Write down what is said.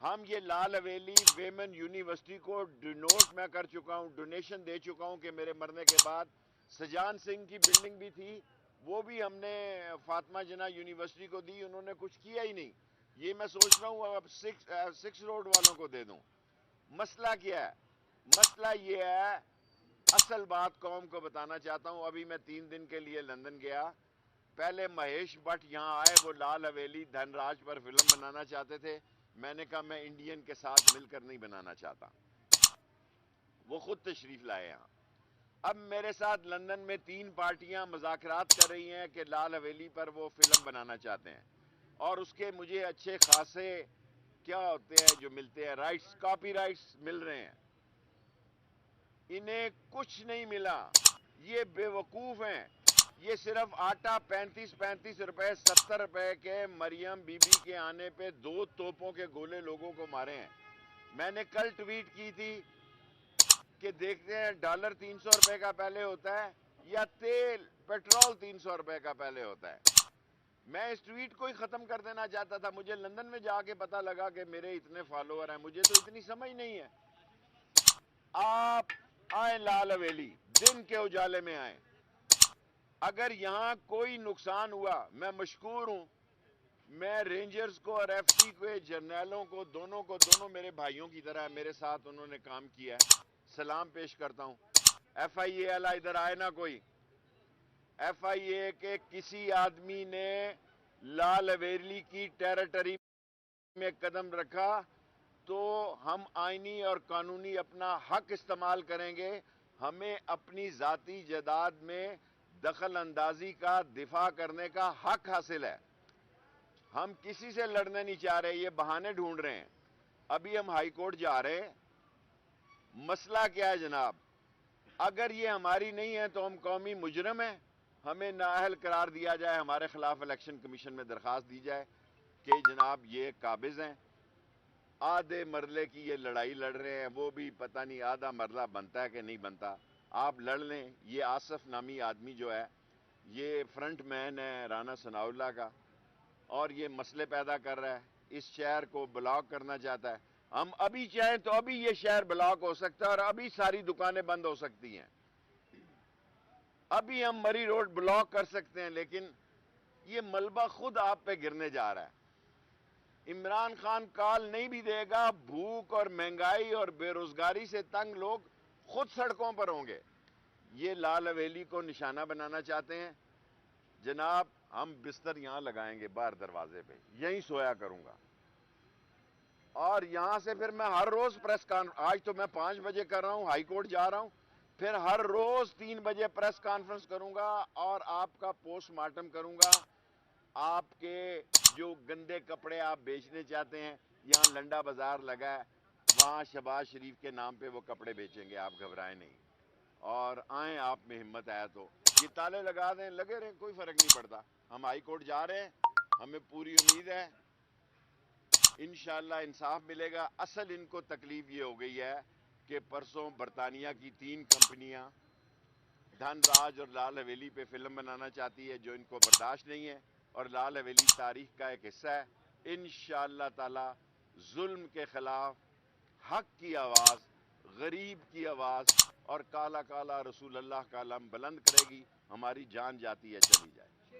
ہم یہ لال حویلی women university کو ڈونیٹ میں کر چکا ہوں، ڈونیشن دے چکا ہوں کہ میرے مرنے کے بعد سجان سنگھ کی بلڈنگ بھی تھی، وہ بھی ہم نے فاطمہ جناح یونیورسٹی کو دی، انہوں نے کچھ کیا ہی نہیں. یہ میں سوچ رہا ہوں اب سکس روڈ والوں کو دے دوں. مسئلہ کیا ہے؟ مسئلہ یہ ہے، اصل بات قوم کو بتانا چاہتا ہوں. ابھی میں 3 دن کے لیے لندن گیا. پہلے مہیش بٹ یہاں آئے، وہ لال حویلی دھن راج پر فلم بنانا چاہتے تھے. میں نے کہا میں انڈین کے ساتھ مل کر نہیں بنانا چاہتا. وہ خود تشریف لائے یہاں. اب میرے ساتھ لندن میں 3 پارٹیاں مذاکرات کر رہی ہیں کہ لال حویلی پر وہ فلم بنانا چاہتے ہیں، اور اس کے مجھے اچھے خاصے کیا ہوتے ہیں جو ملتے ہیں، رائٹس، کاپی رائٹس مل رہے ہیں. انہیں کچھ نہیں ملا. یہ بے وقوف ہیں. یہ صرف آٹا 35 روپے 70 روپے کے مریم بی بی کے آنے پہ 2 توپوں کے گولے لوگوں کو مارے ہیں. میں نے کل ٹویٹ کی تھی کہ دیکھتے ہیں ڈالر 300 روپے کا پہلے ہوتا ہے یا تیل پیٹرول 300 روپے کا پہلے ہوتا ہے. میں اس ٹویٹ کو ہی ختم کر دینا چاہتا تھا. مجھے لندن میں جا کے پتا لگا کہ میرے اتنے فالوور ہیں. مجھے تو اتنی سمجھ نہیں ہے. آپ آئیں لال حویلی، دن کے اجالے میں آئیں. اگر یہاں کوئی نقصان ہوا میں مشکور ہوں. میں رینجرز کو اور ایف ٹی کے جرنیلوں کو دونوں میرے بھائیوں کی طرح میرے ساتھ انہوں نے کام کیا ہے. سلام پیش کرتا ہوں. ایف آئی اے والا ادھر آئے نا کوئی. ایف آئی اے کے کسی آدمی نے لال حویلی کی ٹیریٹری میں قدم رکھا تو ہم آئینی اور قانونی اپنا حق استعمال کریں گے. ہمیں اپنی ذاتی جائیداد میں دخل اندازی کا دفاع کرنے کا حق حاصل ہے. ہم کسی سے لڑنے نہیں چاہ رہے. یہ بہانے ڈھونڈ رہے ہیں. ابھی ہم ہائی کورٹ جا رہے ہیں. مسئلہ کیا ہے جناب؟ اگر یہ ہماری نہیں ہے تو ہم قومی مجرم ہیں. ہمیں نااہل قرار دیا جائے. ہمارے خلاف الیکشن کمیشن میں درخواست دی جائے کہ جناب یہ قابض ہیں. آدھے مرلے کی یہ لڑائی لڑ رہے ہیں. وہ بھی پتہ نہیں آدھا مرلہ بنتا ہے کہ نہیں بنتا. آپ لڑ لیں. یہ آصف نامی آدمی جو ہے یہ فرنٹ مین ہے رانا ثناء اللہ کا، اور یہ مسئلے پیدا کر رہا ہے. اس شہر کو بلاک کرنا چاہتا ہے. ہم ابھی چاہیں تو ابھی یہ شہر بلاک ہو سکتا ہے اور ابھی ساری دکانیں بند ہو سکتی ہیں. ابھی ہم مری روڈ بلاک کر سکتے ہیں. لیکن یہ ملبہ خود آپ پہ گرنے جا رہا ہے. عمران خان کال نہیں بھی دے گا. بھوک اور مہنگائی اور بے روزگاری سے تنگ لوگ خود سڑکوں پر ہوں گے. یہ لال حویلی کو نشانہ بنانا چاہتے ہیں. جناب ہم بستر یہاں لگائیں گے باہر دروازے پہ، یہیں سویا کروں گا. اور یہاں سے پھر میں ہر روز آج تو میں 5 بجے کر رہا ہوں، ہائی کورٹ جا رہا ہوں. پھر ہر روز 3 بجے پریس کانفرنس کروں گا اور آپ کا پوسٹ مارٹم کروں گا. آپ کے جو گندے کپڑے آپ بیچنے چاہتے ہیں، یہاں لنڈا بازار لگا ہے، وہاں شہباز شریف کے نام پہ وہ کپڑے بیچیں گے. آپ گھبرائیں نہیں. اور آئیں آپ میں ہمت آیا تو یہ تالے لگا دیں، لگے رہیں، کوئی فرق نہیں پڑتا. ہم ہائی کورٹ جا رہے ہیں. ہمیں پوری امید ہے انشاءاللہ انصاف ملے گا. اصل ان کو تکلیف یہ ہو گئی ہے کہ پرسوں برطانیہ کی 3 کمپنیاں دھن راج اور لال حویلی پہ فلم بنانا چاہتی ہے جو ان کو برداشت نہیں ہے. اور لال حویلی تاریخ کا ایک حصہ ہے. انشاءاللہ تعالی ظلم کے خلاف حق کی آواز، غریب کی آواز اور کالا کالا رسول اللہ کا علم بلند کرے گی. ہماری جان جاتی ہے چلی جائے.